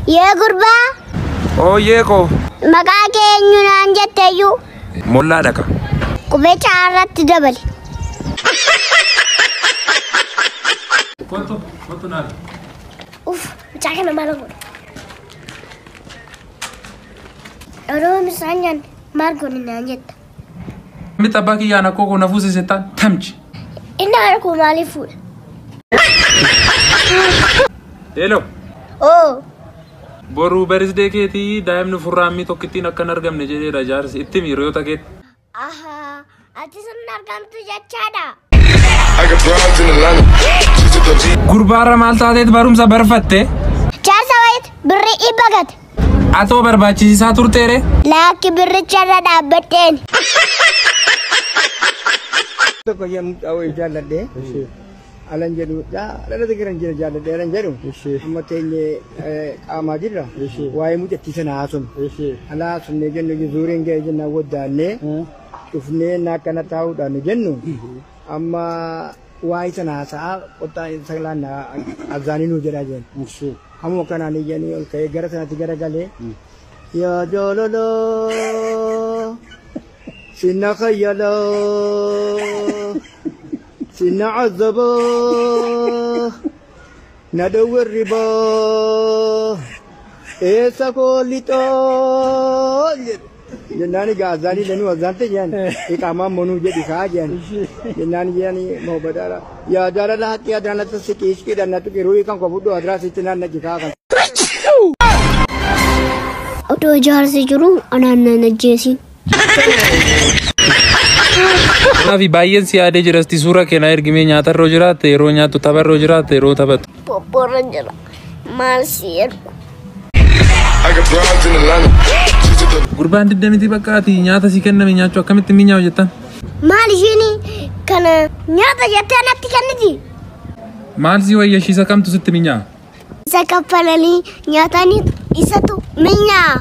يا قربا أو يكو مقاك إننا نجت أيو مولا دكا كوبيت عرّت دبل كنتو نار أوف بتاعنا ما نقول أروح مسانيان ماركون إننا نجت متى باقي أنا كوكو نفوسي ستان تمشي إننا أركو مالي فول هلو أوه boruu birthday keetii daa'imni furraamii tokkittiin akka hin argamne jedhee rajaarsi itti miirota keet. Aha, ati sun argamtu jechaadha. Gurbaarra maal taateet barumsa barfatte? Jaarsa wayit birri ibagate. Atoo barbaachisaa turteere? Laakki birricharra dhaabbatteen. Tokko yemmuu dhawee jaalladhee. Alan jedhu dhala deeggaran jira jaalladhee alan jedhu amma teenye qaamaa jirra waa'ee mucattii sana haasofne ala haasofne jennu zuuriin ga'ee jenna waddaannee dhufnee akkana taa'uudhaan jennu amma waa'ee sana haasa'a qottaa sagalaan azaanii nuu jedhaa jennu hamuma kanaan iyyanii ol ka'ee gara sanatti gara galee yaa jaalaloo sinna kayyaloo سنا عذبا ندور الربا إيسا كولي طول جناني غازاني لنو وزانتي جان إقامة منو جدي خاجان جناني جاني محبدارا يا جارا لحق يا دانا تسكيش كي دانا تكيروي كان كفودو أدراس اتنان نجيكا أتو جار سجرو أنا نجيسين Naafi baay'een si yaadee jirasti suura keenyaa ergimee nyaatarroo jiraate yeroo nyaattu tapharroo jiraate yeroo taphatu. Popporra jira maal si ergu. Gurbaan diddamiti bakkaati nyaata si kenname nyaachuu akkamitti minyaawu jettan? Maal ishiin kana nyaata jettee natti kenniti? Maal si wayyashiisa kamtu sitti minyaawa? Isa kaffalanii nyaatanii isatu minyaa.